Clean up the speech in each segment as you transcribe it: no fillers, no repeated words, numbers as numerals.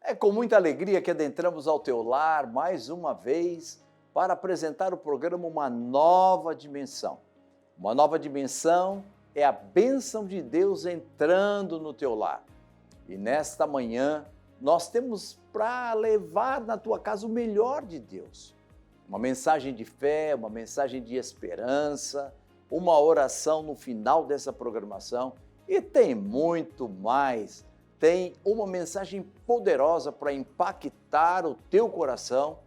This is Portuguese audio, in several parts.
É com muita alegria que adentramos ao teu lar mais uma vez para apresentar o programa Uma Nova Dimensão. Uma nova dimensão é a bênção de Deus entrando no teu lar. E nesta manhã nós temos para levar na tua casa o melhor de Deus. Uma mensagem de fé, uma mensagem de esperança, uma oração no final dessa programação e tem muito mais. Tem uma mensagem poderosa para impactar o teu coração,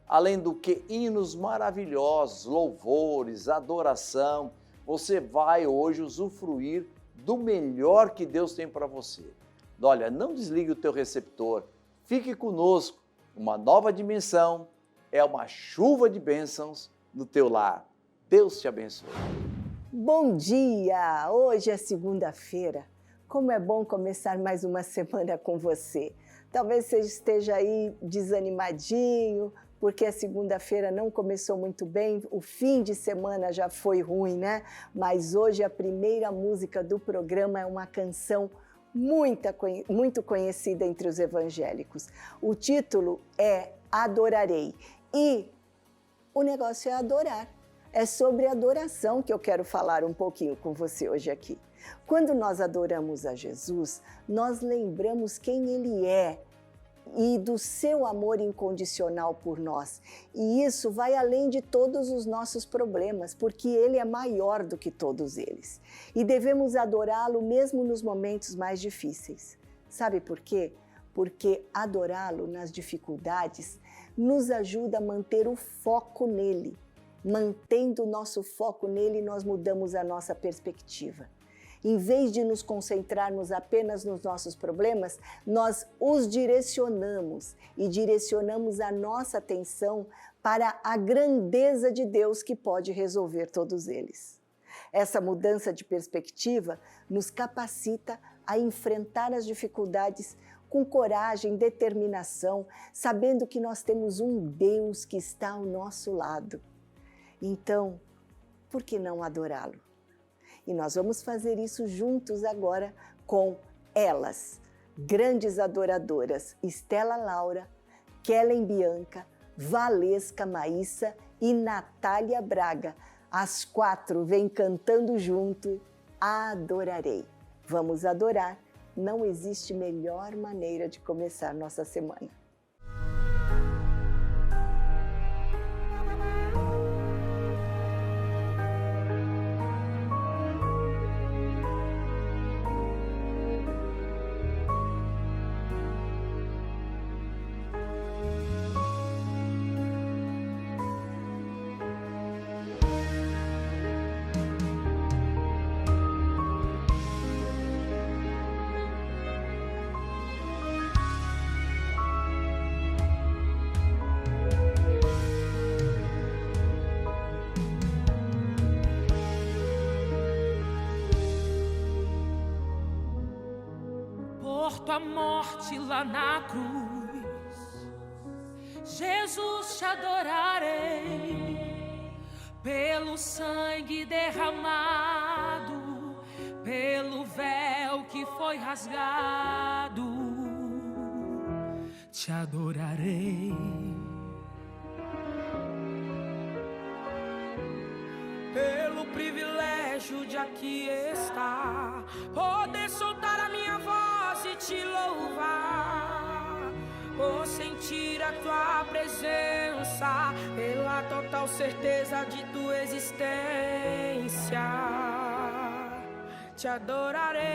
além do que hinos maravilhosos, louvores, adoração. Você vai hoje usufruir do melhor que Deus tem para você. Olha, não desligue o teu receptor, fique conosco. Uma nova dimensão é uma chuva de bênçãos no teu lar. Deus te abençoe. Bom dia! Hoje é segunda-feira. Como é bom começar mais uma semana com você. Talvez você esteja aí desanimadinho, porque a segunda-feira não começou muito bem, o fim de semana já foi ruim, né? Mas hoje a primeira música do programa é uma canção muito conhecida entre os evangélicos. O título é Adorarei e o negócio é adorar. É sobre adoração que eu quero falar um pouquinho com você hoje aqui. Quando nós adoramos a Jesus, nós lembramos quem Ele é e do seu amor incondicional por nós. E isso vai além de todos os nossos problemas, porque Ele é maior do que todos eles. E devemos adorá-lo mesmo nos momentos mais difíceis. Sabe por quê? Porque adorá-lo nas dificuldades nos ajuda a manter o foco nele. Mantendo o nosso foco nele, nós mudamos a nossa perspectiva. Em vez de nos concentrarmos apenas nos nossos problemas, nós os direcionamos e direcionamos a nossa atenção para a grandeza de Deus que pode resolver todos eles. Essa mudança de perspectiva nos capacita a enfrentar as dificuldades com coragem, determinação, sabendo que nós temos um Deus que está ao nosso lado. Então, por que não adorá-lo? E nós vamos fazer isso juntos agora com elas, grandes adoradoras, Estela Laura, Kellen Bianca, Valesca Maíssa e Natália Braga. As quatro vêm cantando junto, Adorarei. Vamos adorar, não existe melhor maneira de começar nossa semana. Tua morte lá na cruz, Jesus, te adorarei, pelo sangue derramado, pelo véu que foi rasgado, te adorarei. Pelo privilégio de aqui estar, poder soltar a minha voz e te louvar, por sentir a tua presença, pela total certeza de tua existência, te adorarei.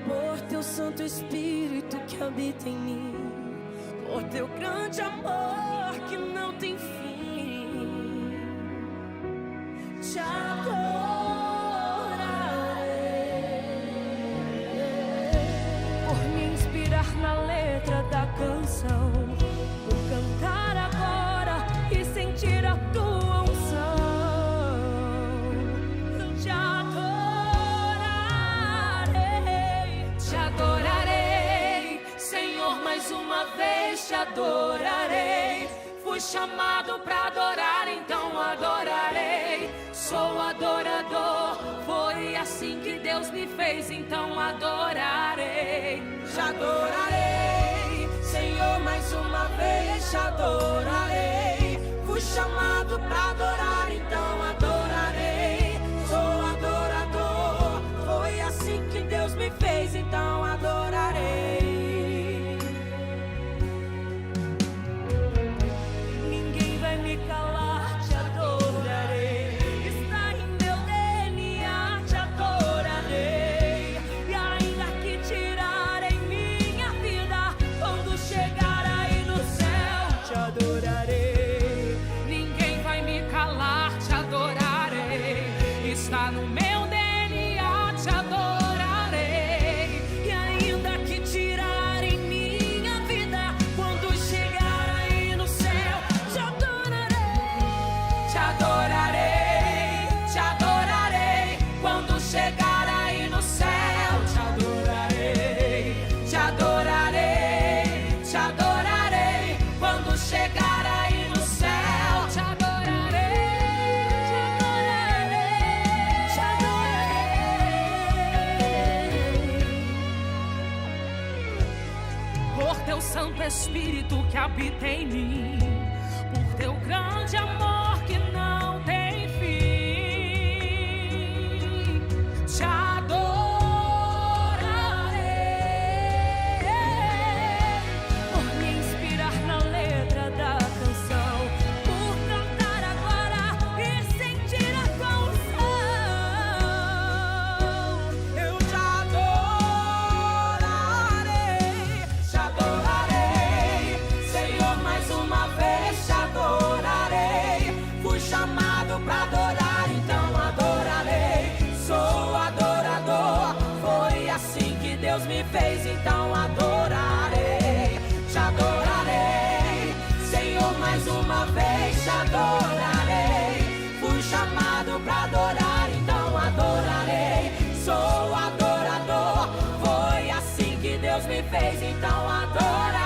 Por teu Santo Espírito que habita em mim, por teu grande amor que não tem fim, te adorarei. Por me inspirar na letra da canção, por cantar agora e sentir a tua unção, te adorarei, te adorarei, Senhor, mais uma vez te adorarei. Fui chamado pra adorar, então adorarei. Sou adorador, foi assim que Deus me me fez, então adorarei. Te adorarei, Senhor, mais uma vez te adorarei. Fui chamado pra adorar, então adorarei. Sou adorador, foi assim que Deus me fez, então adorarei. Ninguém vai me calar, te adorarei. Está em meu DNA, te adorarei. E ainda que tirarem minha vida, quando chegar aí no céu, te adorarei. Ninguém vai me calar, te adorarei. Está no meu DNA, te adorarei. E ainda que tirarem minha vida, quando chegar aí no céu, te adorarei. Te adorarei, te adorarei. Quando chegar aí no céu, te adorarei. Te adorarei, te adorarei. Quando chegar aí no céu, te adorarei. Te adorarei, te adorarei. Por teu Santo Espírito que habita em mim, por teu grande amor que não tem fim, te adorarei. Por me inspirar na letra da canção, por cantar agora e sentir a tua unção, eu te adorarei, Senhor, mais uma vez te adorarei. Fui chamado pra adorar, então adorarei. Sou adorador, foi assim que Deus me fez, então adorarei. Te adorarei, Senhor, mais uma vez te adorarei. Fui chamado pra adorar, então adorarei. Sou adorador, foi assim que Deus me fez, então adorarei.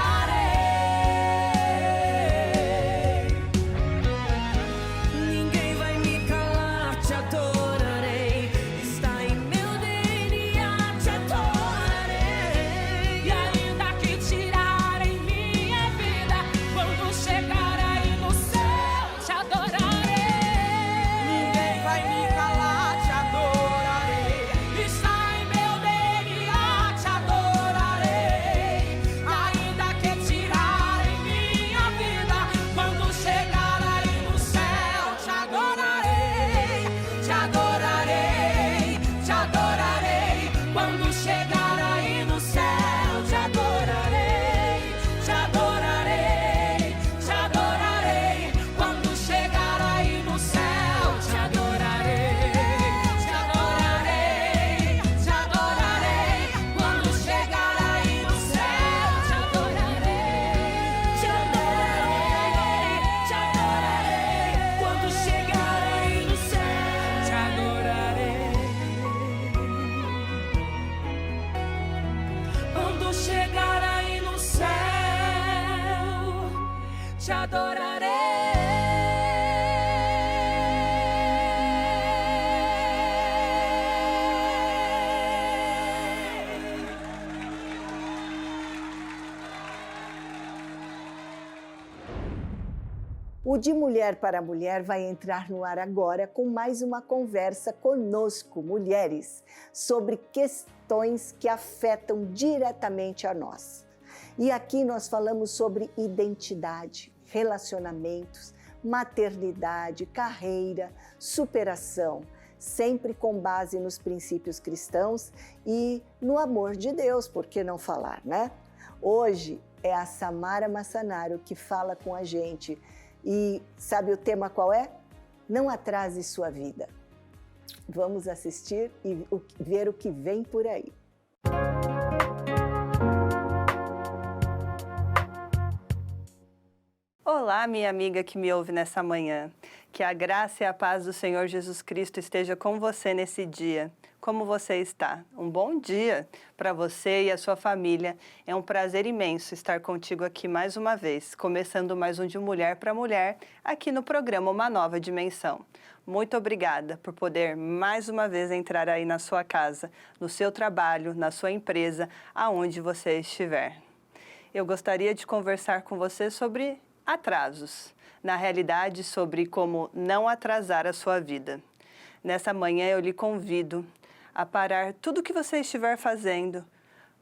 Ninguém vai me calar, te adorarei. Está em meu DNA, te adorarei. E ainda que tirarem minha vida, quando chegar aí no céu, te adorarei. Ninguém vai me calar, te adorarei. Está em meu DNA, te adorarei. Ainda que tirarem minha vida, quando chegar aí no céu, te adorarei. Te adorarei, te adorarei. Quando chegar aí no céu, te adorarei. Te adorarei, te adorarei. Quando chegar aí no céu, te adorarei. Te adorarei, te adorarei. Quando chegar aí no céu, te adorarei. Te adorarei, te adorarei. Quando chegar aí no céu, te adorarei. Quando chegar aí no céu, te adorarei. O De Mulher para Mulher vai entrar no ar agora com mais uma conversa conosco, mulheres, sobre questões que afetam diretamente a nós. E aqui nós falamos sobre identidade, relacionamentos, maternidade, carreira, superação, sempre com base nos princípios cristãos e no amor de Deus, por que não falar, né? Hoje é a Samara Massanaro que fala com a gente. E sabe o tema qual é? Não atrase sua vida. Vamos assistir e ver o que vem por aí. Olá, minha amiga que me ouve nessa manhã. Que a graça e a paz do Senhor Jesus Cristo esteja com você nesse dia. Como você está? Um bom dia para você e a sua família. É um prazer imenso estar contigo aqui mais uma vez, começando mais um De Mulher para Mulher, aqui no programa Uma Nova Dimensão. Muito obrigada por poder mais uma vez entrar aí na sua casa, no seu trabalho, na sua empresa, aonde você estiver. Eu gostaria de conversar com você sobre atrasos, na realidade sobre como não atrasar a sua vida. Nessa manhã eu lhe convido a parar tudo o que você estiver fazendo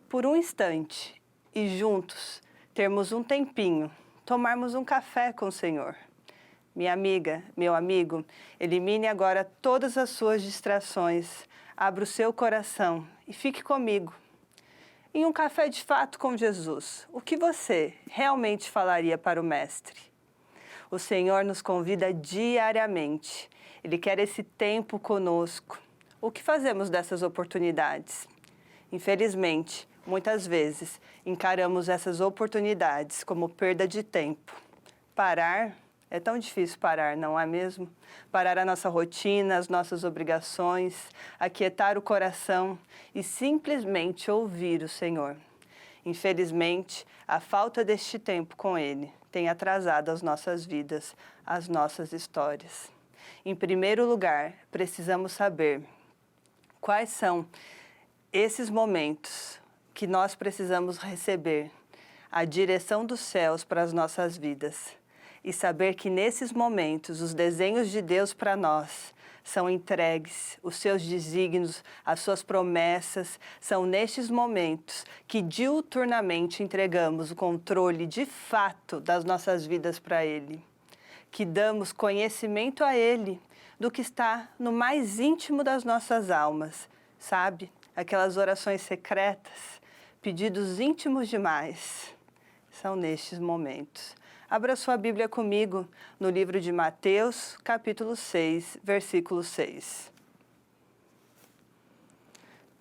por um instante e juntos termos um tempinho, tomarmos um café com o Senhor. Minha amiga, meu amigo, elimine agora todas as suas distrações, abra o seu coração e fique comigo. Em um café de fato com Jesus, o que você realmente falaria para o Mestre? O Senhor nos convida diariamente. Ele quer esse tempo conosco. O que fazemos dessas oportunidades? Infelizmente, muitas vezes, encaramos essas oportunidades como perda de tempo. Parar, é tão difícil parar, não é mesmo? Parar a nossa rotina, as nossas obrigações, aquietar o coração e simplesmente ouvir o Senhor. Infelizmente, a falta deste tempo com Ele tem atrasado as nossas vidas, as nossas histórias. Em primeiro lugar, precisamos saber quais são esses momentos que nós precisamos receber a direção dos céus para as nossas vidas e saber que nesses momentos os desenhos de Deus para nós são entregues, os seus desígnios, as suas promessas, são nestes momentos que diuturnamente entregamos o controle de fato das nossas vidas para Ele, que damos conhecimento a Ele do que está no mais íntimo das nossas almas, sabe? Aquelas orações secretas, pedidos íntimos demais, são nestes momentos. Abra sua Bíblia comigo no livro de Mateus, capítulo 6, versículo 6.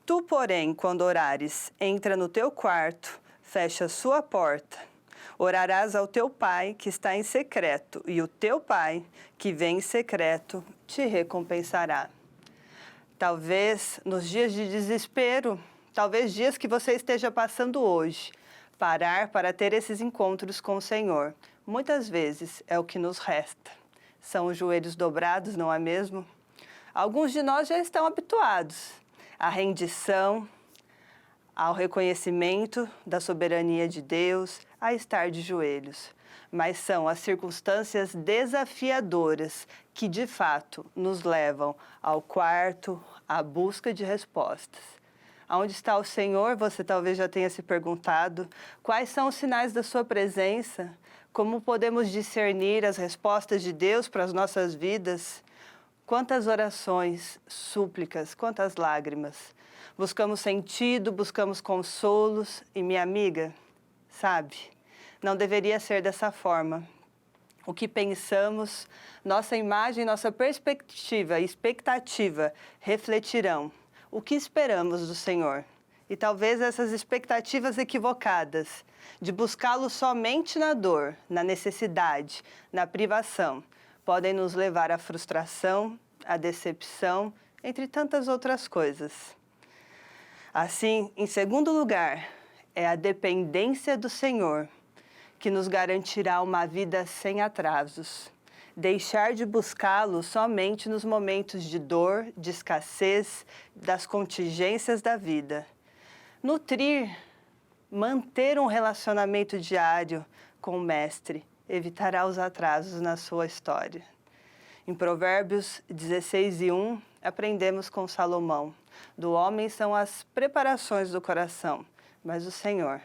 Tu, porém, quando orares, entra no teu quarto, fecha a sua porta. Orarás ao teu Pai que está em secreto, e o teu Pai que vem em secreto te recompensará. Talvez nos dias de desespero, talvez dias que você esteja passando hoje, parar para ter esses encontros com o Senhor, muitas vezes é o que nos resta. São os joelhos dobrados, não é mesmo? Alguns de nós já estão habituados à rendição, ao reconhecimento da soberania de Deus, a estar de joelhos. Mas são as circunstâncias desafiadoras que, de fato, nos levam ao quarto, à busca de respostas. Aonde está o Senhor? Você talvez já tenha se perguntado. Quais são os sinais da sua presença? Como podemos discernir as respostas de Deus para as nossas vidas? Quantas orações, súplicas, quantas lágrimas. Buscamos sentido, buscamos consolos. E minha amiga, sabe, não deveria ser dessa forma. O que pensamos, nossa imagem, nossa perspectiva e expectativa refletirão o que esperamos do Senhor. E talvez essas expectativas equivocadas de buscá-lo somente na dor, na necessidade, na privação, podem nos levar à frustração, à decepção, entre tantas outras coisas. Assim, em segundo lugar, é a dependência do Senhor que nos garantirá uma vida sem atrasos. Deixar de buscá-lo somente nos momentos de dor, de escassez, das contingências da vida. Nutrir, manter um relacionamento diário com o Mestre evitará os atrasos na sua história. Em Provérbios 16:1, aprendemos com Salomão: do homem são as preparações do coração, mas o Senhor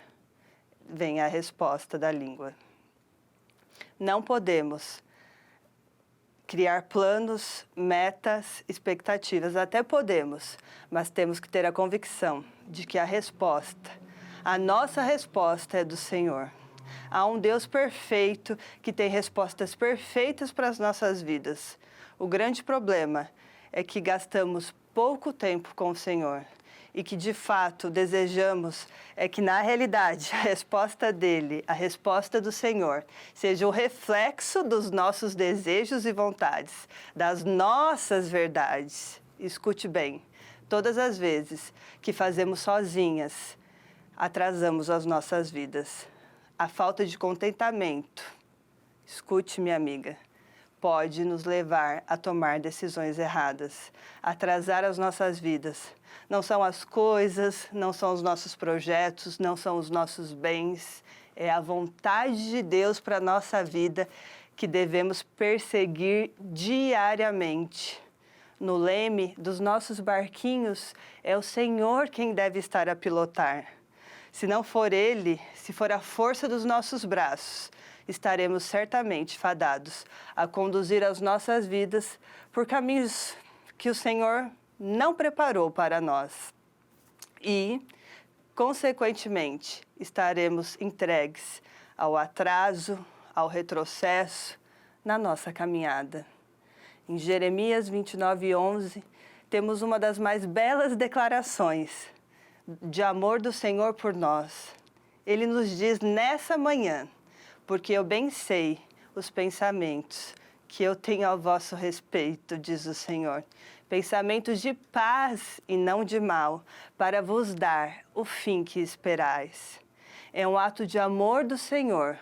vem a resposta da língua. Não podemos criar planos, metas, expectativas, até podemos, mas temos que ter a convicção de que a nossa resposta é do Senhor. Há um Deus perfeito que tem respostas perfeitas para as nossas vidas. O grande problema é que gastamos pouco tempo com o Senhor e que, de fato, desejamos é que, na realidade, a resposta dele, a resposta do Senhor, seja o reflexo dos nossos desejos e vontades, das nossas verdades. Escute bem, todas as vezes que fazemos sozinhas, atrasamos as nossas vidas. A falta de contentamento, escute, minha amiga, pode nos levar a tomar decisões erradas, atrasar as nossas vidas. Não são as coisas, não são os nossos projetos, não são os nossos bens, é a vontade de Deus para a nossa vida que devemos perseguir diariamente. No leme dos nossos barquinhos, é o Senhor quem deve estar a pilotar. Se não for Ele, se for a força dos nossos braços, estaremos certamente fadados a conduzir as nossas vidas por caminhos que o Senhor não preparou para nós. E, consequentemente, estaremos entregues ao atraso, ao retrocesso na nossa caminhada. Em Jeremias 29:11, temos uma das mais belas declarações de amor do Senhor por nós. Ele nos diz nessa manhã: porque eu bem sei os pensamentos que eu tenho ao vosso respeito, diz o Senhor. Pensamentos de paz e não de mal, para vos dar o fim que esperais. É um ato de amor do Senhor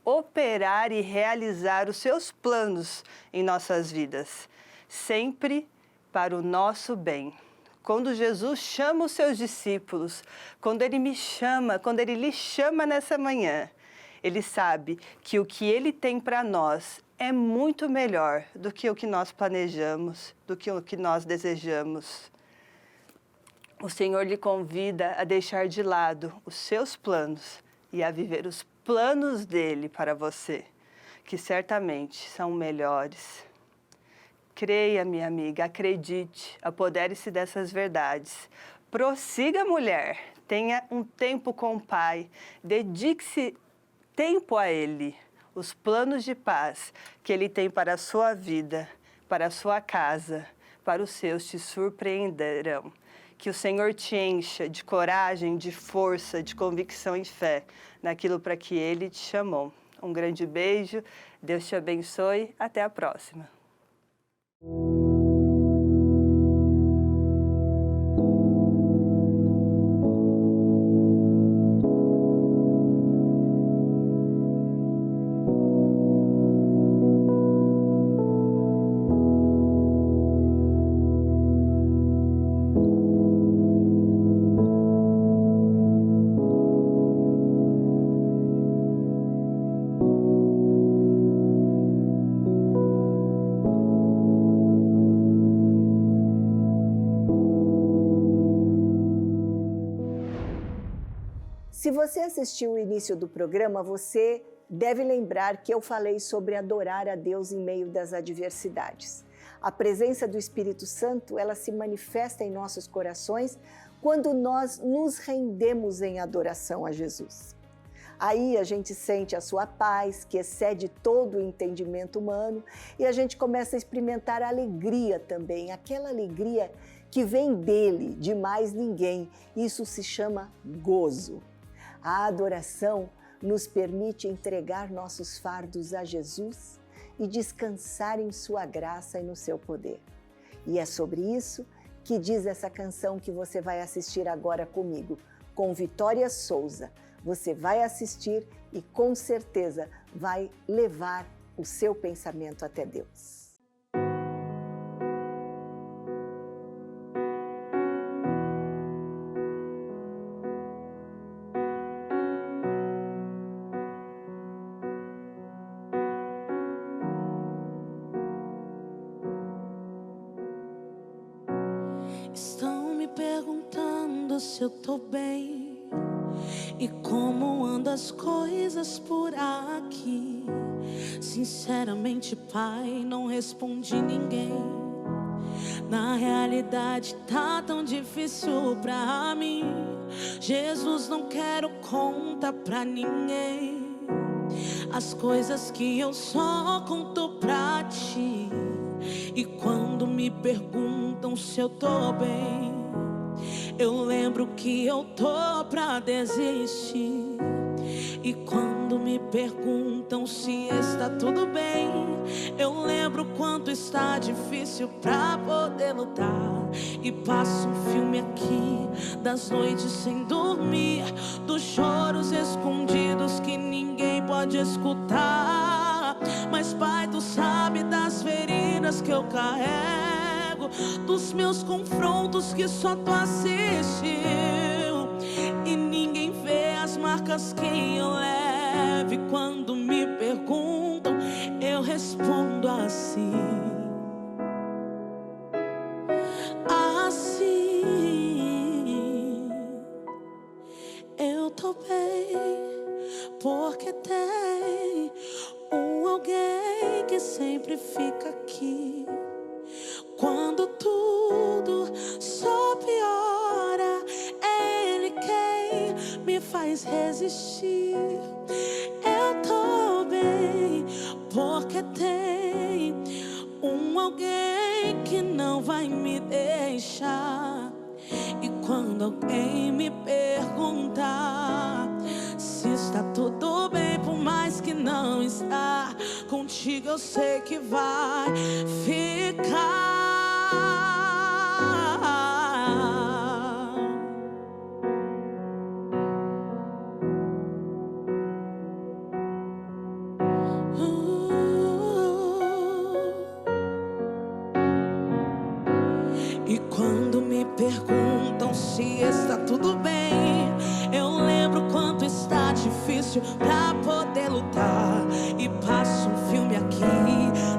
operar e realizar os seus planos em nossas vidas, sempre para o nosso bem. Quando Jesus chama os seus discípulos, quando Ele me chama, quando Ele lhe chama nessa manhã, Ele sabe que o que Ele tem para nós é muito melhor do que o que nós planejamos, do que o que nós desejamos. O Senhor lhe convida a deixar de lado os seus planos e a viver os planos dele para você, que certamente são melhores. Creia, minha amiga, acredite, apodere-se dessas verdades. Prossiga, mulher, tenha um tempo com o Pai, dedique-se tempo a Ele. Os planos de paz que Ele tem para a sua vida, para a sua casa, para os seus te surpreenderão. Que o Senhor te encha de coragem, de força, de convicção e fé naquilo para que Ele te chamou. Um grande beijo, Deus te abençoe, até a próxima. Se você assistiu o início do programa, você deve lembrar que eu falei sobre adorar a Deus em meio das adversidades. A presença do Espírito Santo, ela se manifesta em nossos corações quando nós nos rendemos em adoração a Jesus. Aí a gente sente a sua paz, que excede todo o entendimento humano, e a gente começa a experimentar a alegria também, aquela alegria que vem dele, de mais ninguém. Isso se chama gozo. A adoração nos permite entregar nossos fardos a Jesus e descansar em sua graça e no seu poder. E é sobre isso que diz essa canção que você vai assistir agora comigo, com Vitória Souza. Você vai assistir e com certeza vai levar o seu pensamento até Deus. Estão me perguntando se eu tô bem e como andam as coisas por aqui. Sinceramente, pai, não respondi ninguém. Na realidade tá tão difícil pra mim. Jesus, não quero conta pra ninguém. As coisas que eu só conto pra ti. E quando me perguntam se eu tô bem, eu lembro que eu tô pra desistir. E quando me perguntam se está tudo bem, eu lembro quanto está difícil pra poder lutar. e passa um filme aqui, das noites sem dormir, dos choros escondidos que ninguém pode escutar. Mas Pai, Tu sabe das feridas que eu carrego, dos meus confrontos que só Tu assistiu, e ninguém vê as marcas que eu levo. E quando me perguntam, eu respondo assim: eu tô bem, porque tem alguém que sempre fica aqui. Quando tudo só piora, é Ele quem me faz resistir. Eu tô bem, porque tem alguém que não vai me deixar. E quando alguém me perguntar se está tudo bem, por mais que não está, contigo eu sei que vai ficar. E quando me perguntam se está tudo bem, eu lembro quanto está difícil pra poder lutar. E passo um filme aqui,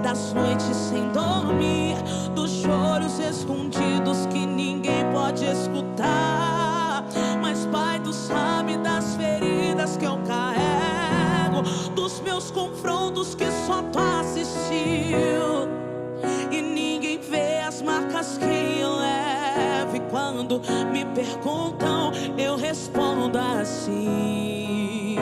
das noites sem dormir, dos choros escondidos que ninguém pode escutar. Mas Pai, Tu sabe das feridas que eu carrego, dos meus confrontos que só Tu assistiu, e ninguém vê as marcas que eu levo. E quando me perguntam, eu respondo assim: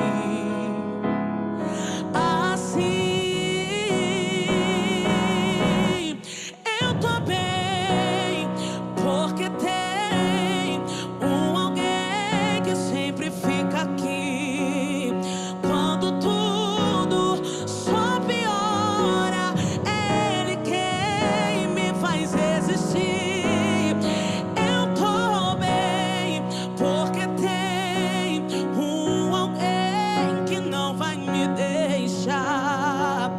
eu tô bem, porque tem alguém que sempre fica aqui. Quando tudo só piora, é Ele quem me faz resistir. Eu tô bem, porque tem alguém que não vai me deixar.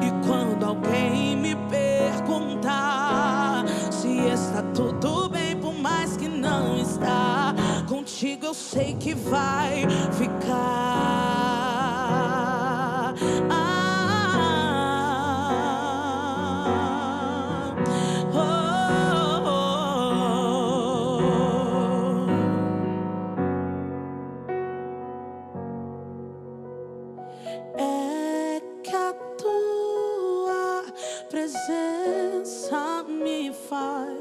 E quando alguém me perguntar se está tudo bem, por mais que não está, contigo eu sei que vai ficar. É que a Tua presença me faz,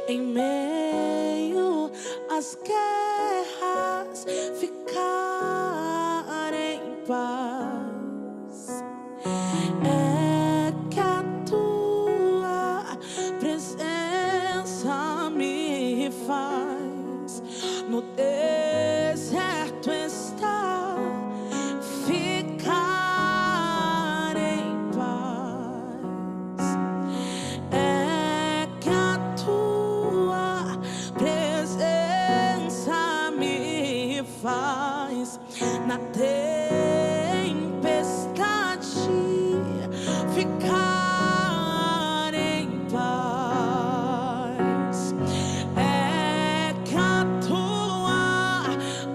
em meio às guerras, ficar em paz. É que a Tua presença me faz, no deserto estar, ficar em paz. É que a Tua presença me faz, na tempestade, ficar em paz. É que a Tua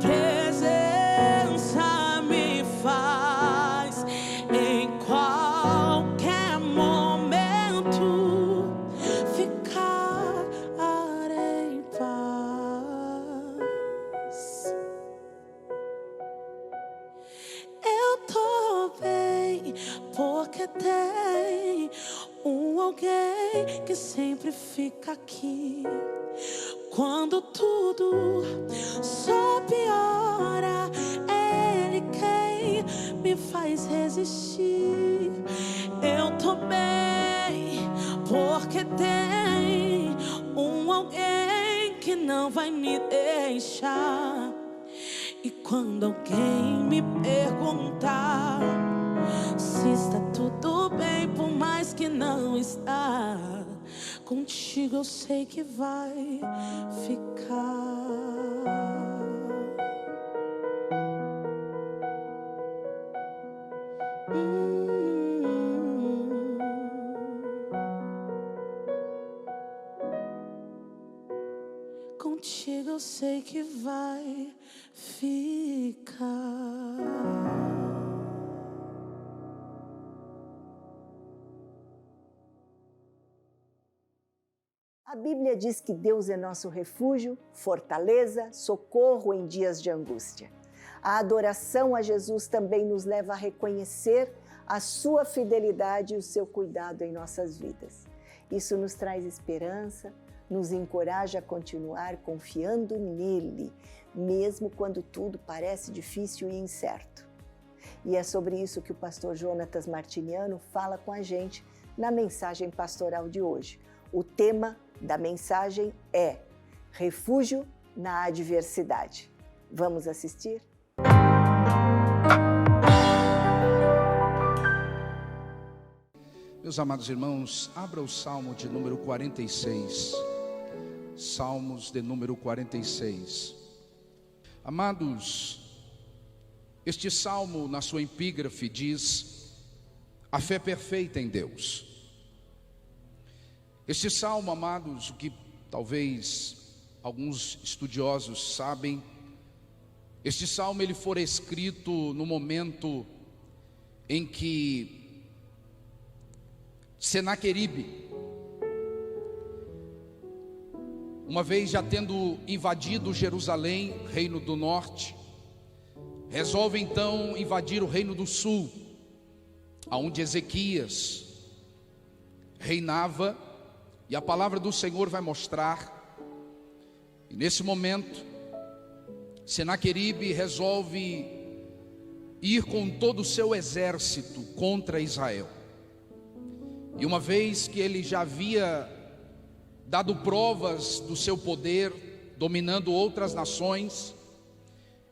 presença me faz, em qualquer momento, ficar em paz. Eu tô bem, porque tem alguém que sempre fica aqui. Quando tudo só piora, é Ele quem me faz resistir. Eu tô bem, porque tem alguém que não vai me deixar. E quando alguém me perguntar se está tudo bem, por mais que não está, contigo eu sei que vai ficar. Contigo eu sei que vai ficar. A Bíblia diz que Deus é nosso refúgio, fortaleza, socorro em dias de angústia. A adoração a Jesus também nos leva a reconhecer a sua fidelidade e o seu cuidado em nossas vidas. Isso nos traz esperança, nos encoraja a continuar confiando nele, mesmo quando tudo parece difícil e incerto. E é sobre isso que o pastor Jonatas Martiniano fala com a gente na mensagem pastoral de hoje. O tema da mensagem é Refúgio na Adversidade. Vamos assistir? Meus amados irmãos, abra o Salmo de número 46. Salmos de número 46. Amados, este salmo na sua epígrafe diz: a fé perfeita em Deus. Este salmo, amados, o que talvez alguns estudiosos sabem, este salmo ele foi escrito no momento em que Senaqueribe, uma vez já tendo invadido Jerusalém, reino do norte, resolve então invadir o reino do sul, aonde Ezequias reinava, e a palavra do Senhor vai mostrar. E nesse momento, Senaqueribe resolve ir com todo o seu exército contra Israel. E uma vez que ele já havia dado provas do seu poder, dominando outras nações,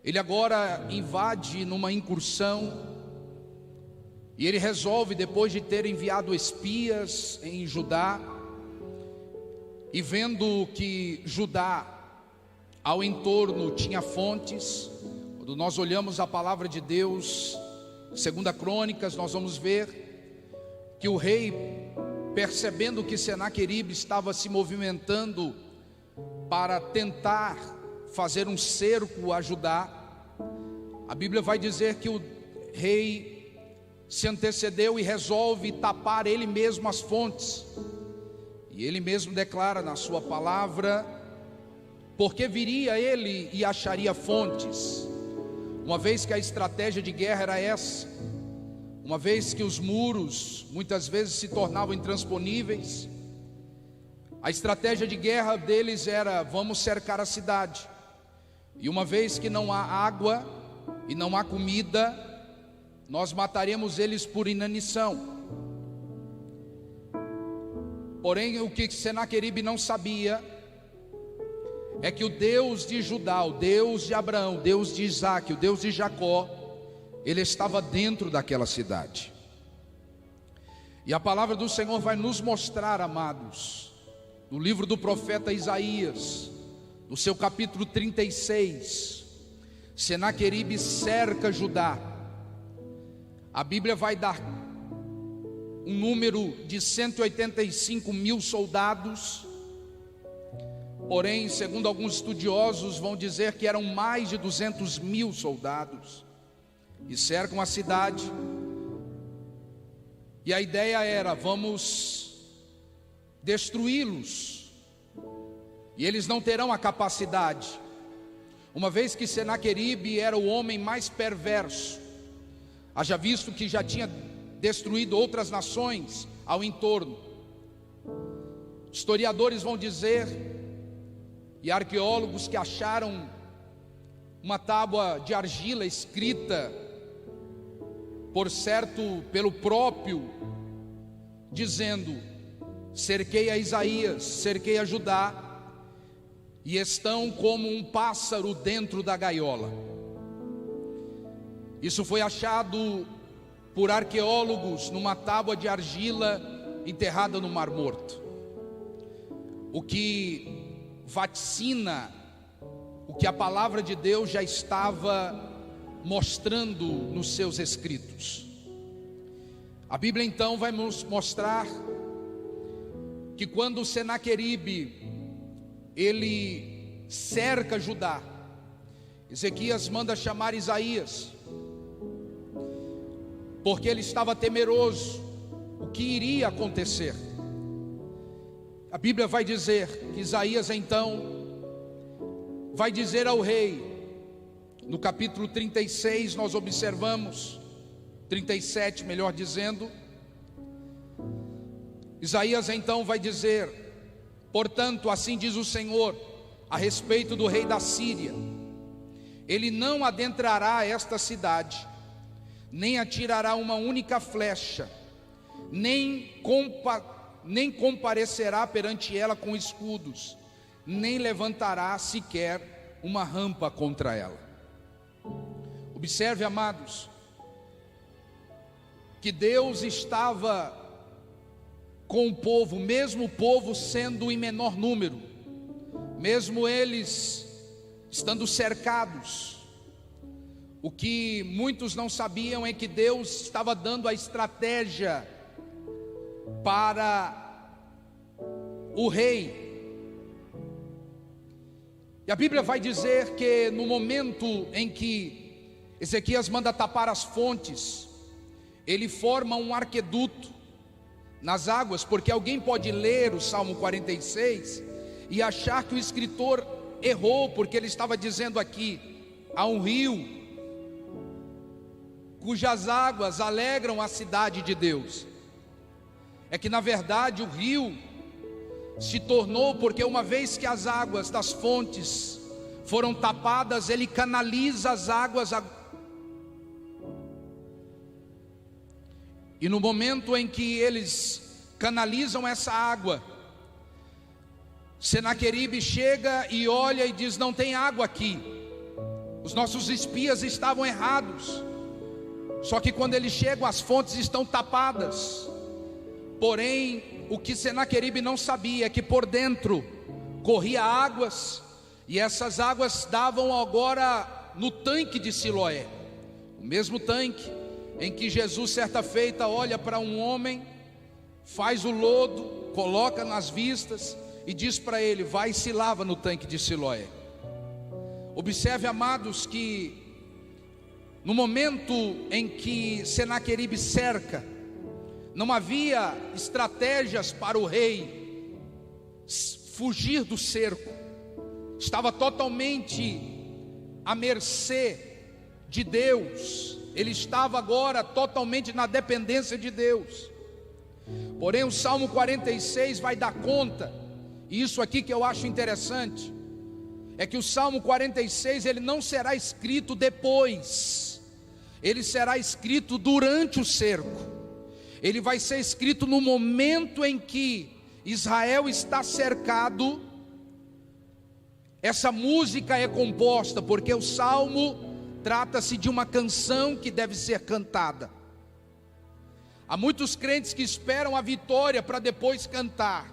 ele agora invade numa incursão, e ele resolve, depois de ter enviado espias em Judá, e vendo que Judá, ao entorno, tinha fontes. Quando nós olhamos a palavra de Deus, 2 Crônicas, nós vamos ver que o rei, percebendo que Senaqueribe estava se movimentando para tentar fazer um cerco a Judá, a Bíblia vai dizer que o rei se antecedeu e resolve tapar ele mesmo as fontes. E ele mesmo declara na sua palavra: porque viria ele e acharia fontes, uma vez que a estratégia de guerra era essa. Uma vez que os muros muitas vezes se tornavam intransponíveis, a estratégia de guerra deles era: vamos cercar a cidade. E uma vez que não há água e não há comida, nós mataremos eles por inanição. Porém, o que Senaqueribe não sabia é que o Deus de Judá, o Deus de Abraão, o Deus de Isaac, o Deus de Jacó, ele estava dentro daquela cidade. E a palavra do Senhor vai nos mostrar, amados, no livro do profeta Isaías, no seu capítulo 36, Senaqueribe cerca Judá. A Bíblia vai dar um número de 185 mil soldados, porém, segundo alguns estudiosos, vão dizer que eram mais de 200 mil soldados, e cercam a cidade. E a ideia era: vamos destruí-los, e eles não terão a capacidade, uma vez que Senaqueribe era o homem mais perverso, haja visto que já tinha destruído outras nações ao entorno. Historiadores vão dizer, e arqueólogos, que acharam uma tábua de argila escrita, por certo pelo próprio, dizendo: cerquei a Isaías, cerquei a Judá, e estão como um pássaro dentro da gaiola. Isso foi achado por arqueólogos numa tábua de argila enterrada no Mar Morto. o que vaticina o que a palavra de Deus já estava mostrando nos seus escritos. A Bíblia então vai nos mostrar que quando Senaqueribe ele cerca Judá, Ezequias manda chamar Isaías, porque ele estava temeroso o que iria acontecer. A Bíblia vai dizer que Isaías então vai dizer ao rei, no capítulo 36 nós observamos, 37 melhor dizendo, Isaías então vai dizer: portanto, assim diz o Senhor a respeito do rei da Síria: ele não adentrará esta cidade, nem atirará uma única flecha, nem comparecerá perante ela com escudos, nem levantará sequer uma rampa contra ela. Observe, amados, que Deus estava com o povo, mesmo o povo sendo em menor número, mesmo eles estando cercados. O que muitos não sabiam é que Deus estava dando a estratégia para o rei. E a Bíblia vai dizer que no momento em que Ezequias manda tapar as fontes, ele forma um arqueduto nas águas, porque alguém pode ler o Salmo 46 e achar que o escritor errou, porque ele estava dizendo aqui: há um rio cujas águas alegram a cidade de Deus. É que na verdade o rio se tornou, porque uma vez que as águas das fontes foram tapadas, ele canaliza as águas. E no momento em que eles canalizam essa água, Senaqueribe chega e olha e diz: não tem água aqui, os nossos espias estavam errados. Só que quando eles chegam, as fontes estão tapadas. Porém, o que Senaqueribe não sabia é que por dentro corria águas, e essas águas davam agora no tanque de Siloé, o mesmo tanque em que Jesus certa feita olha para um homem, faz o lodo, coloca nas vistas e diz para ele: vai e se lava no tanque de Siloé. Observe, amados, que no momento em que Senaqueribe cerca, não havia estratégias para o rei fugir do cerco, estava totalmente à mercê de Deus, ele estava agora totalmente na dependência de Deus. Porém o Salmo 46 vai dar conta, e isso aqui que eu acho interessante, é que o Salmo 46 ele não será escrito depois, ele será escrito durante o cerco. Ele vai ser escrito no momento em que Israel está cercado. Essa música é composta, porque o salmo trata-se de uma canção que deve ser cantada. Há muitos crentes que esperam a vitória para depois cantar.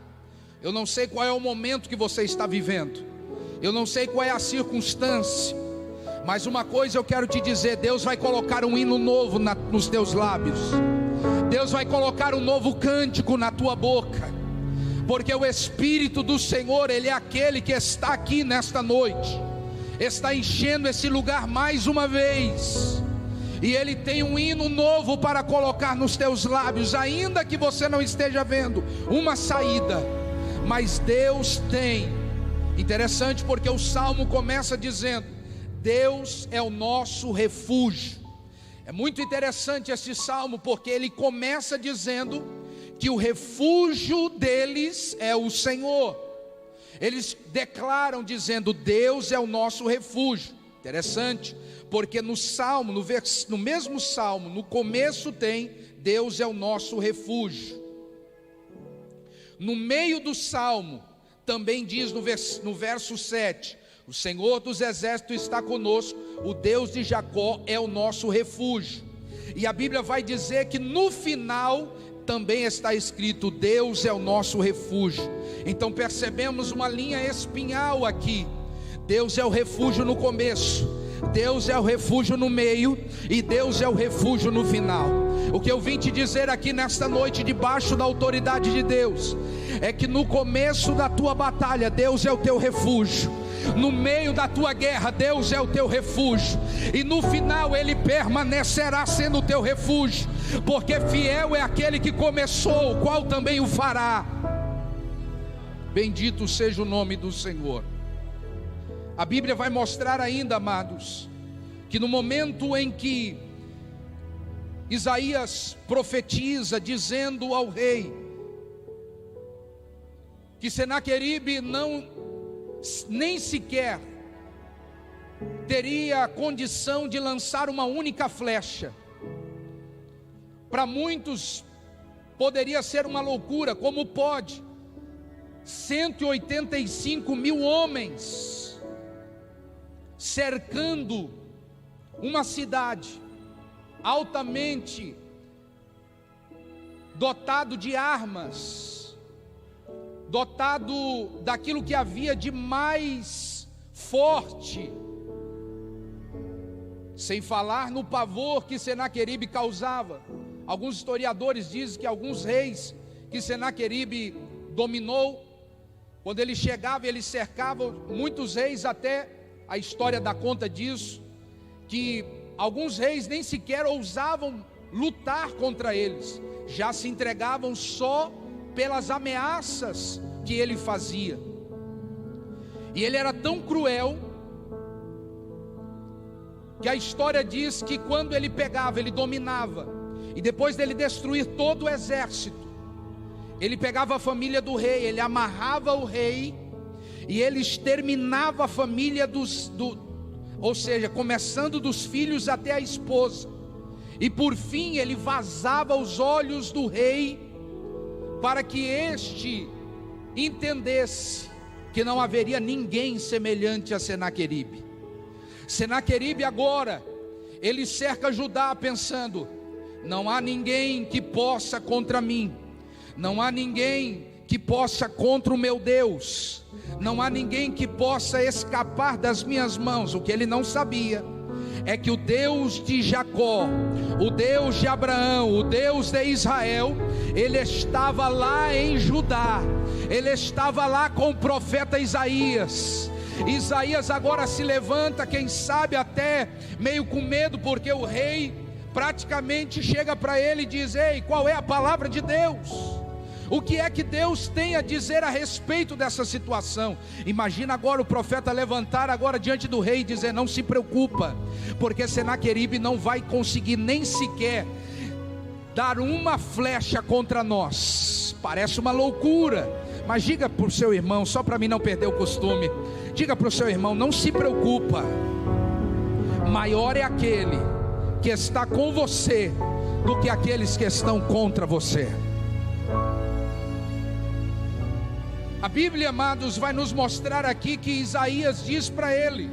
Eu não sei qual é o momento que você está vivendo, eu não sei qual é a circunstância, mas uma coisa eu quero te dizer: Deus vai colocar um hino novo nos teus lábios. Deus vai colocar um novo cântico na tua boca, porque o Espírito do Senhor, Ele é aquele que está aqui nesta noite, está enchendo esse lugar mais uma vez, e Ele tem um hino novo para colocar nos teus lábios, ainda que você não esteja vendo uma saída, mas Deus tem. Interessante, porque o Salmo começa dizendo: Deus é o nosso refúgio. É muito interessante esse salmo, porque ele começa dizendo que o refúgio deles é o Senhor. Eles declaram dizendo: Deus é o nosso refúgio. Interessante, porque no salmo, no mesmo salmo, no começo tem: Deus é o nosso refúgio. No meio do salmo também diz no verso 7: o Senhor dos exércitos está conosco, o Deus de Jacó é o nosso refúgio. E a Bíblia vai dizer que no final também está escrito: Deus é o nosso refúgio. Então percebemos uma linha espinhal aqui. Deus é o refúgio no começo, Deus é o refúgio no meio e Deus é o refúgio no final. O que eu vim te dizer aqui nesta noite, debaixo da autoridade de Deus, é que no começo da tua batalha, Deus é o teu refúgio. No meio da tua guerra, Deus é o teu refúgio, e no final Ele permanecerá sendo o teu refúgio, porque fiel é aquele que começou, o qual também o fará. Bendito seja o nome do Senhor. A Bíblia vai mostrar ainda, amados, que no momento em que Isaías profetiza, dizendo ao rei que Senaqueribe nem sequer teria a condição de lançar uma única flecha. Para muitos poderia ser uma loucura, como pode 185 mil homens cercando uma cidade altamente dotado de armas, dotado daquilo que havia de mais forte, sem falar no pavor que Senaqueribe causava. Alguns historiadores dizem que alguns reis que Senaqueribe dominou, quando ele chegava, ele cercava muitos reis, até a história dá conta disso, que alguns reis nem sequer ousavam lutar contra eles, já se entregavam só pelas ameaças que ele fazia. E ele era tão cruel que a história diz que quando ele pegava, ele dominava, e depois dele destruir todo o exército, ele pegava a família do rei, ele amarrava o rei, e ele exterminava a família ou seja, começando dos filhos até a esposa, e por fim ele vazava os olhos do rei, para que este entendesse que não haveria ninguém semelhante a Senaqueribe. Senaqueribe agora, ele cerca Judá pensando: não há ninguém que possa contra mim, não há ninguém que possa contra o meu Deus, não há ninguém que possa escapar das minhas mãos. O que ele não sabia é que o Deus de Jacó, o Deus de Abraão, o Deus de Israel, ele estava lá em Judá, ele estava lá com o profeta Isaías. Isaías agora se levanta, quem sabe até meio com medo, porque o rei praticamente chega para ele e diz: ei, qual é a palavra de Deus? O que é que Deus tem a dizer a respeito dessa situação? Imagina agora o profeta levantar agora diante do rei e dizer: não se preocupa, porque Senaqueribe não vai conseguir nem sequer dar uma flecha contra nós. Parece uma loucura, mas diga para o seu irmão, só para mim não perder o costume, diga para o seu irmão: não se preocupa, maior é aquele que está com você do que aqueles que estão contra você. A Bíblia, amados, vai nos mostrar aqui que Isaías diz para ele,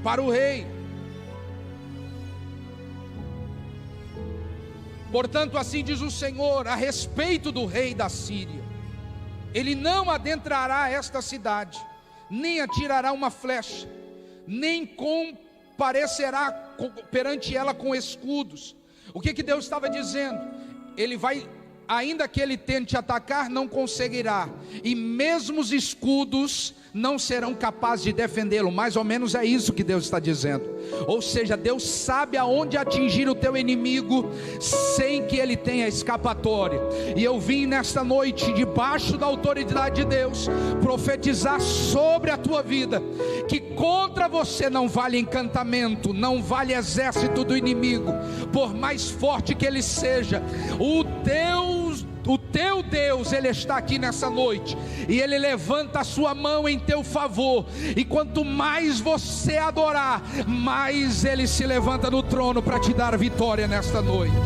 para o rei: portanto, assim diz o Senhor a respeito do rei da Síria: ele não adentrará esta cidade, nem atirará uma flecha, nem comparecerá perante ela com escudos. O que Deus estava dizendo? Ele vai, ainda que ele tente atacar, não conseguirá, e mesmo os escudos não serão capazes de defendê-lo. Mais ou menos é isso que Deus está dizendo. Ou seja, Deus sabe aonde atingir o teu inimigo sem que ele tenha escapatória. E eu vim nesta noite, debaixo da autoridade de Deus, profetizar sobre a tua vida, que contra você não vale encantamento, não vale exército do inimigo, por mais forte que ele seja. O teu Deus, ele está aqui nessa noite, e ele levanta a sua mão em teu favor, e quanto mais você adorar, mais ele se levanta no trono para te dar vitória nesta noite.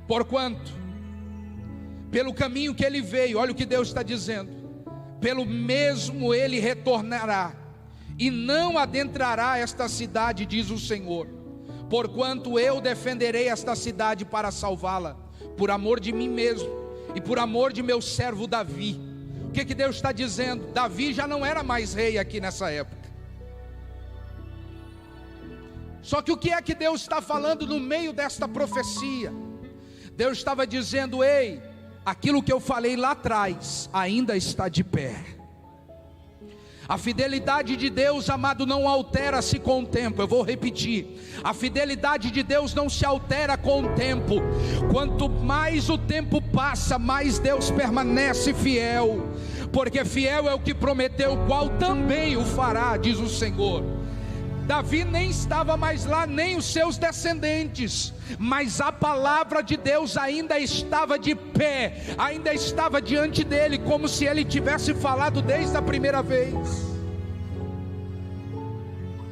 Porquanto, pelo caminho que ele veio, olha o que Deus está dizendo, pelo mesmo ele retornará, e não adentrará esta cidade, diz o Senhor, porquanto eu defenderei esta cidade para salvá-la, por amor de mim mesmo e por amor de meu servo Davi. O que Deus está dizendo? Davi já não era mais rei aqui nessa época. Só que o que é que Deus está falando no meio desta profecia? Deus estava dizendo: ei, aquilo que eu falei lá atrás ainda está de pé. A fidelidade de Deus, amado, não altera-se com o tempo. Eu vou repetir: a fidelidade de Deus não se altera com o tempo. Quanto mais o tempo passa, mais Deus permanece fiel, porque fiel é o que prometeu, o qual também o fará, diz o Senhor. Davi nem estava mais lá, nem os seus descendentes, mas a palavra de Deus ainda estava de pé, ainda estava diante dele, como se ele tivesse falado desde a primeira vez.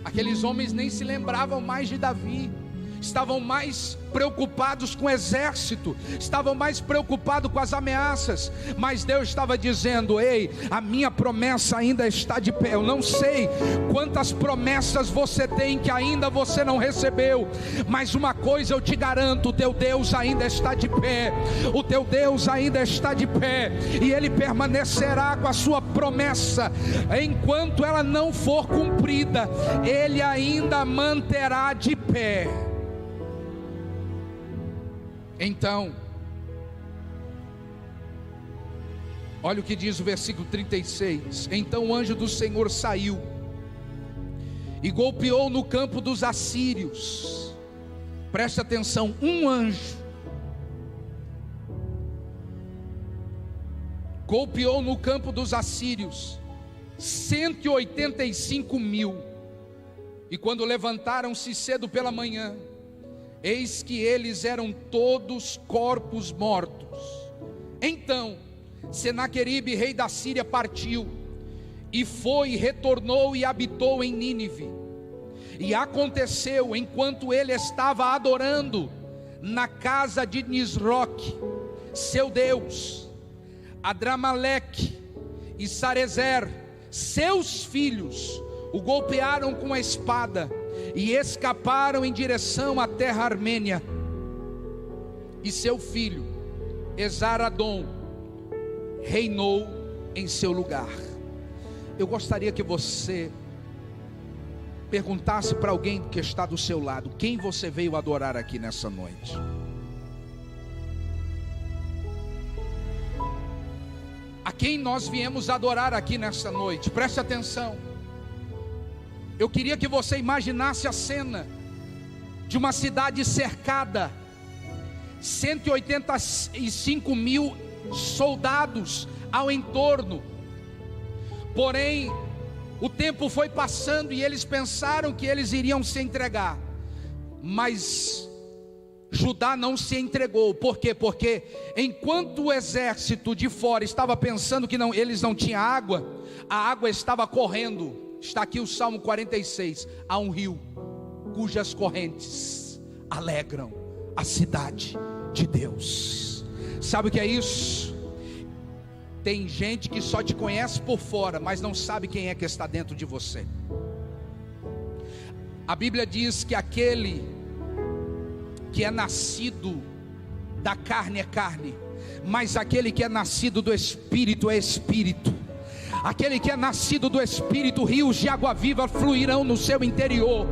Aqueles homens nem se lembravam mais de Davi, estavam mais preocupados com o exército, estavam mais preocupados com as ameaças, mas Deus estava dizendo: ei, a minha promessa ainda está de pé. Eu não sei quantas promessas você tem que ainda você não recebeu, mas uma coisa eu te garanto: o teu Deus ainda está de pé, o teu Deus ainda está de pé, e Ele permanecerá com a sua promessa, enquanto ela não for cumprida, Ele ainda manterá de pé. Então, olha o que diz o versículo 36. Então o anjo do Senhor saiu e golpeou no campo dos assírios. Preste atenção, um anjo golpeou no campo dos assírios 185.000. E quando levantaram-se cedo pela manhã, eis que eles eram todos corpos mortos. Então Senaqueribe, rei da Síria, partiu e foi, retornou e habitou em Nínive. E aconteceu, enquanto ele estava adorando na casa de Nisroque, seu deus, Adramaleque e Sarezer, seus filhos, o golpearam com a espada e escaparam em direção à terra armênia. E seu filho Esaradom reinou em seu lugar. Eu gostaria que você perguntasse para alguém que está do seu lado: quem você veio adorar aqui nessa noite? A quem nós viemos adorar aqui nessa noite? Preste atenção. Eu queria que você imaginasse a cena de uma cidade cercada, 185.000 soldados ao entorno. Porém, o tempo foi passando e eles pensaram que eles iriam se entregar, mas Judá não se entregou. Por quê? Porque enquanto o exército de fora estava pensando que eles não tinham água, a água estava correndo. Está aqui o Salmo 46. Há um rio cujas correntes alegram a cidade de Deus. Sabe o que é isso? Tem gente que só te conhece por fora, mas não sabe quem é que está dentro de você. A Bíblia diz que aquele que é nascido da carne é carne, mas aquele que é nascido do Espírito é Espírito. Aquele que é nascido do Espírito, rios de água viva fluirão no seu interior.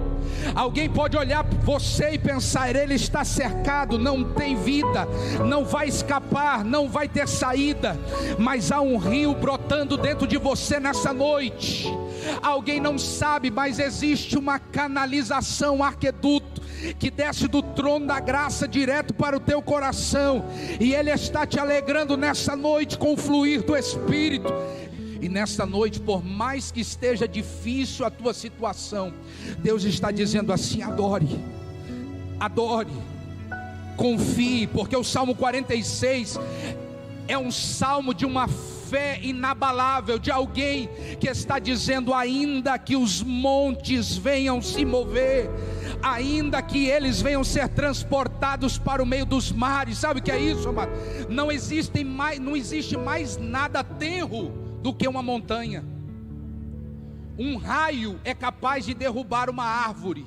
Alguém pode olhar para você e pensar: ele está cercado, não tem vida, não vai escapar, não vai ter saída. Mas há um rio brotando dentro de você nessa noite. Alguém não sabe, mas existe uma canalização, um arqueduto que desce do trono da graça direto para o teu coração, e ele está te alegrando nessa noite com o fluir do Espírito. E nesta noite, por mais que esteja difícil a tua situação, Deus está dizendo assim: adore, adore, confie, porque o Salmo 46 é um salmo de uma fé inabalável, de alguém que está dizendo: ainda que os montes venham se mover, ainda que eles venham ser transportados para o meio dos mares. Sabe o que é isso, amado? Não existe mais nada tenro do que uma montanha. Um raio é capaz de derrubar uma árvore.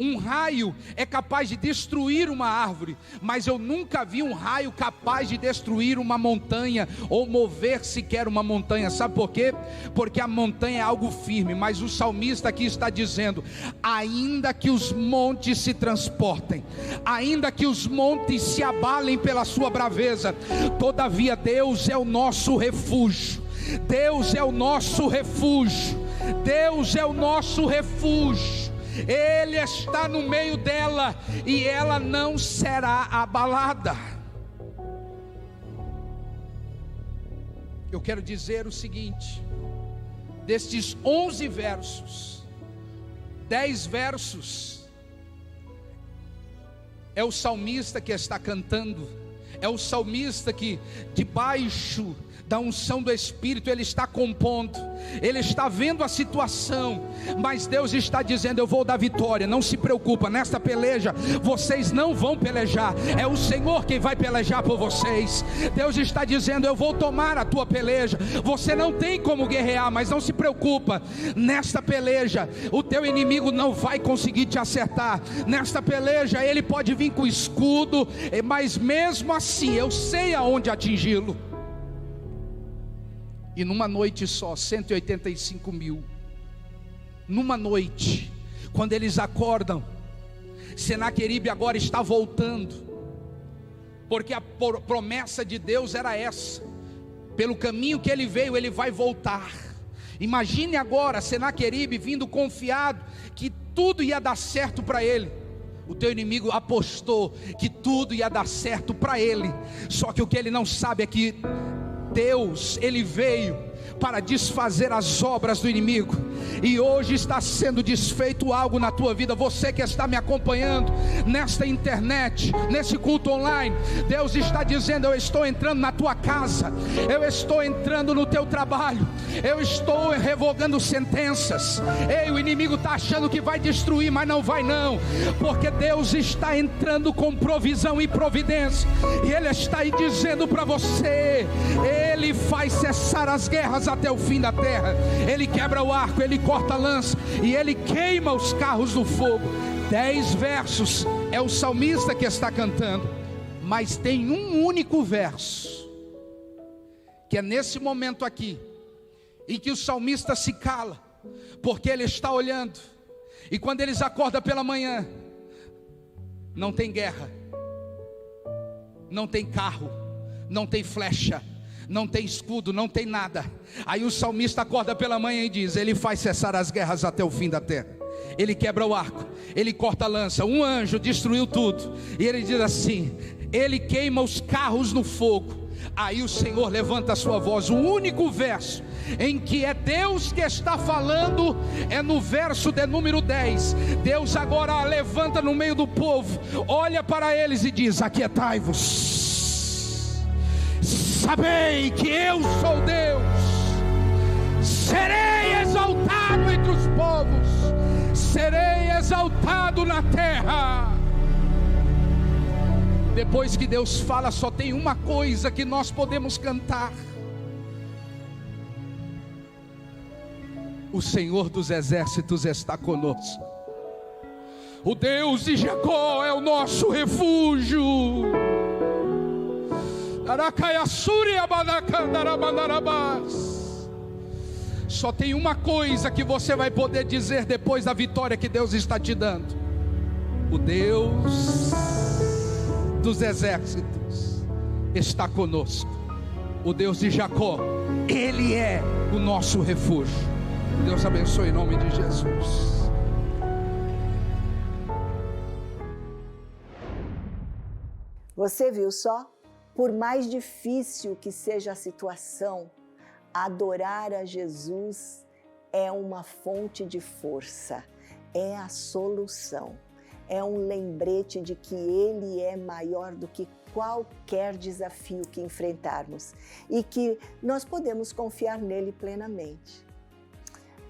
Um raio é capaz de destruir uma árvore, mas eu nunca vi um raio capaz de destruir uma montanha ou mover sequer uma montanha. Sabe por quê? Porque a montanha é algo firme, mas o salmista aqui está dizendo: ainda que os montes se transportem, ainda que os montes se abalem pela sua braveza, todavia Deus é o nosso refúgio. Deus é o nosso refúgio. Deus é o nosso refúgio. Ele está no meio dela e ela não será abalada. Eu quero dizer o seguinte: destes 11 versos, 10 versos é o salmista que está cantando, é o salmista que debaixo da unção do Espírito ele está compondo, ele está vendo a situação, mas Deus está dizendo: eu vou dar vitória, não se preocupa, nesta peleja vocês não vão pelejar, é o Senhor quem vai pelejar por vocês. Deus está dizendo: eu vou tomar a tua peleja, você não tem como guerrear, mas não se preocupa, nesta peleja o teu inimigo não vai conseguir te acertar, nesta peleja ele pode vir com escudo, mas mesmo assim eu sei aonde atingi-lo. E numa noite só, 185 mil, numa noite, quando eles acordam, Senaqueribe agora está voltando, porque a promessa de Deus era essa: pelo caminho que ele veio, ele vai voltar. Imagine agora Senaqueribe vindo confiado que tudo ia dar certo para ele. O teu inimigo apostou que tudo ia dar certo para ele, só que o que ele não sabe é que Deus, ele veio para desfazer as obras do inimigo, e hoje está sendo desfeito algo na tua vida. Você que está me acompanhando nesta internet, nesse culto online, Deus está dizendo: eu estou entrando na tua casa, eu estou entrando no teu trabalho, eu estou revogando sentenças. Ei, o inimigo está achando que vai destruir, mas não vai não, porque Deus está entrando com provisão e providência, e Ele está aí dizendo para você: Ele faz cessar as guerras até o fim da terra, Ele quebra o arco, Ele corta a lança e Ele queima os carros no fogo. 10 versos é o salmista que está cantando, mas tem um único verso, que é nesse momento aqui, em que o salmista se cala, porque ele está olhando, e quando eles acordam pela manhã, não tem guerra, não tem carro, não tem flecha, não tem escudo, não tem nada. Aí o salmista acorda pela manhã e diz: Ele faz cessar as guerras até o fim da terra, Ele quebra o arco, Ele corta a lança, um anjo destruiu tudo, e ele diz assim: Ele queima os carros no fogo. Aí o Senhor levanta a sua voz. O único verso em que é Deus que está falando é no verso de número 10. Deus agora levanta no meio do povo, olha para eles e diz: aquietai-vos, sabei que eu sou Deus, serei exaltado entre os povos, serei exaltado na terra. Depois que Deus fala, só tem uma coisa que nós podemos cantar: o Senhor dos exércitos está conosco, o Deus de Jacó é o nosso refúgio. Só tem uma coisa que você vai poder dizer depois da vitória que Deus está te dando: o Deus dos exércitos está conosco, o Deus de Jacó, Ele é o nosso refúgio. Deus abençoe em nome de Jesus. Você viu só? Por mais difícil que seja a situação, adorar a Jesus é uma fonte de força, é a solução. É um lembrete de que Ele é maior do que qualquer desafio que enfrentarmos e que nós podemos confiar nele plenamente.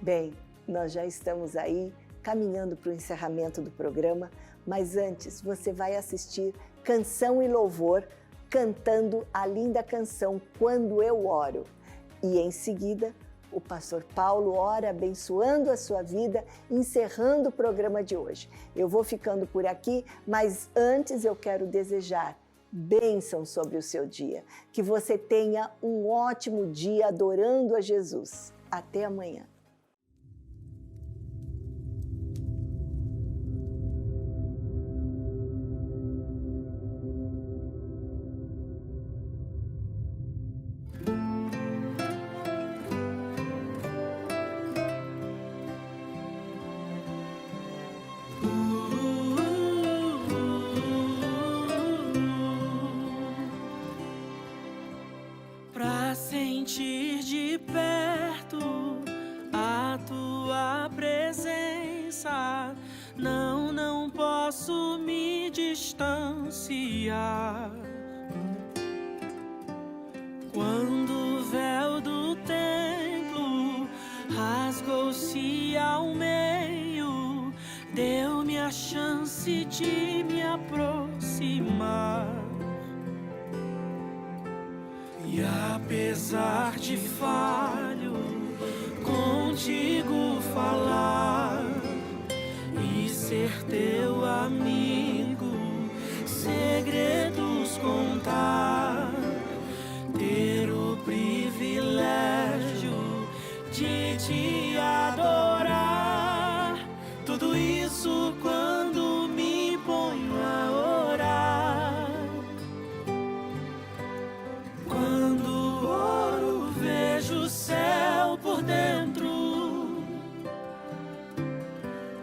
Bem, nós já estamos aí caminhando para o encerramento do programa, mas antes você vai assistir Canção e Louvor, cantando a linda canção Quando Eu Oro. E em seguida O pastor Paulo ora abençoando a sua vida, encerrando o programa de hoje. Eu vou ficando por aqui, mas antes eu quero desejar bênção sobre o seu dia. Que você tenha um ótimo dia adorando a Jesus. Até amanhã. Pra sentir de perto a tua presença, não posso me distanciar. Quando o véu do templo rasgou-se ao meio, deu-me a chance de me aproximar. E apesar de falho, contigo falar e ser teu amigo, segredos contar, ter o privilégio de te adorar. Tudo isso quando me ponho a orar. Quando oro, vejo o céu por dentro.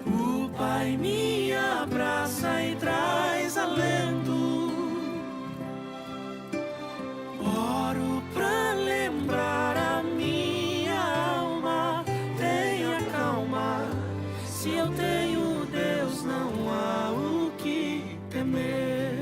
O Pai me abraça e traz alento. Oro pra lembrar a minha alma. Tenha calma, se eu tenho Deus, não há o que temer.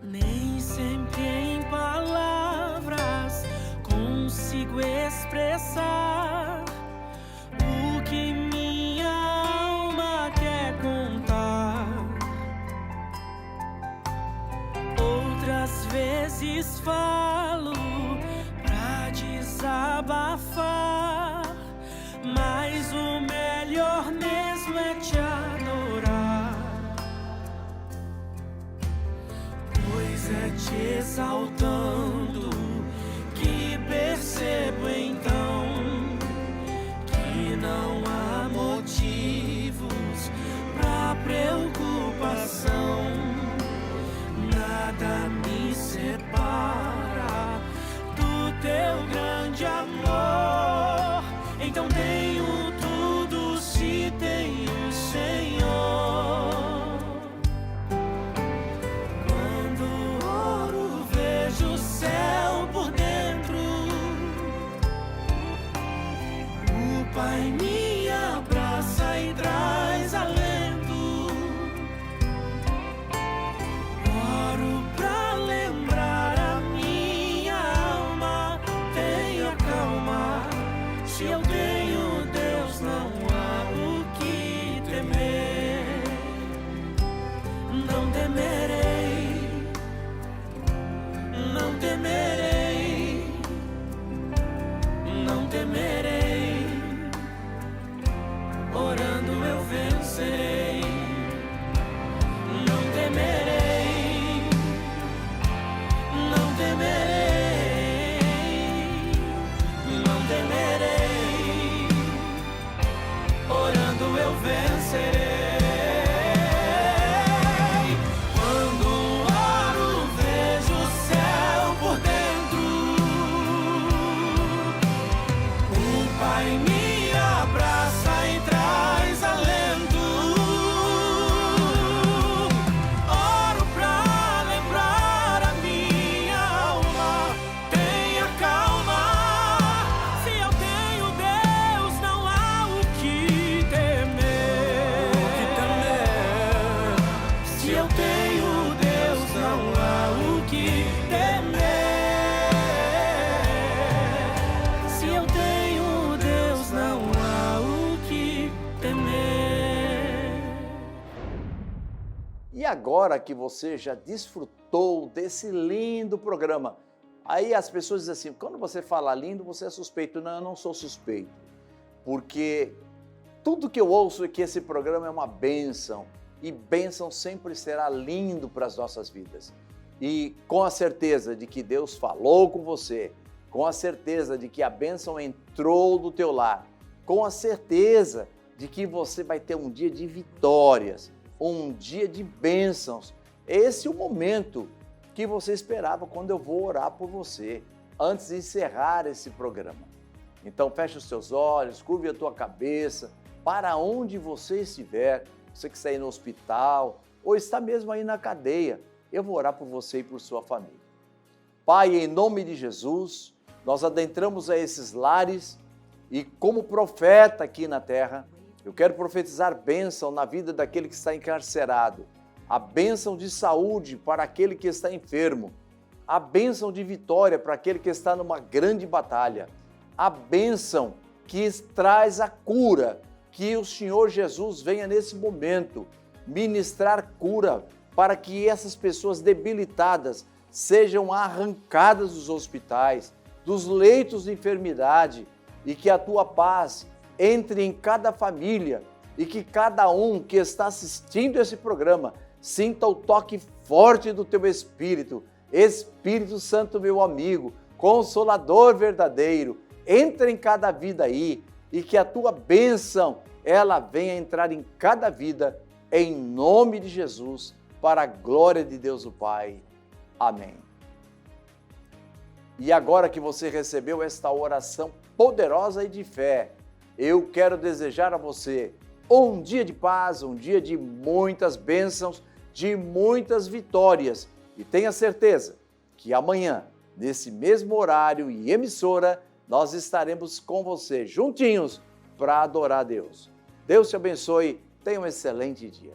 Nem sempre em palavras consigo expressar o que minha alma quer contar. Outras vezes falo pra desabafar, mas o melhor mesmo é te adorar. Pois é te exaltando que percebo então que não há motivos pra preocupação. Nada me separa do teu grande amor. agora que você já desfrutou desse lindo programa, aí as pessoas dizem assim, quando você fala lindo, você é suspeito. Não, eu não sou suspeito, porque tudo que eu ouço é que esse programa é uma bênção, e bênção sempre será lindo para as nossas vidas. E com a certeza de que Deus falou com você, com a certeza de que a bênção entrou no teu lar, com a certeza de que você vai ter um dia de vitórias, um dia de bênçãos. Esse é o momento que você esperava quando eu vou orar por você, antes de encerrar esse programa. Então feche os seus olhos, curve a tua cabeça, para onde você estiver, você que está aí no hospital, ou está mesmo aí na cadeia, eu vou orar por você e por sua família. Pai, em nome de Jesus, nós adentramos a esses lares e como profeta aqui na terra, eu quero profetizar bênção na vida daquele que está encarcerado, a bênção de saúde para aquele que está enfermo, a bênção de vitória para aquele que está numa grande batalha, a bênção que traz a cura, que o Senhor Jesus venha nesse momento ministrar cura para que essas pessoas debilitadas sejam arrancadas dos hospitais, dos leitos de enfermidade, e que a tua paz entre em cada família e que cada um que está assistindo esse programa sinta o toque forte do teu Espírito. Espírito Santo, meu amigo, Consolador verdadeiro, entra em cada vida aí e que a tua bênção, ela venha entrar em cada vida, em nome de Jesus, para a glória de Deus o Pai. Amém. E agora que você recebeu esta oração poderosa e de fé, eu quero desejar a você um dia de paz, um dia de muitas bênçãos, de muitas vitórias. E tenha certeza que amanhã, nesse mesmo horário e emissora, nós estaremos com você juntinhos para adorar a Deus. Deus te abençoe, tenha um excelente dia.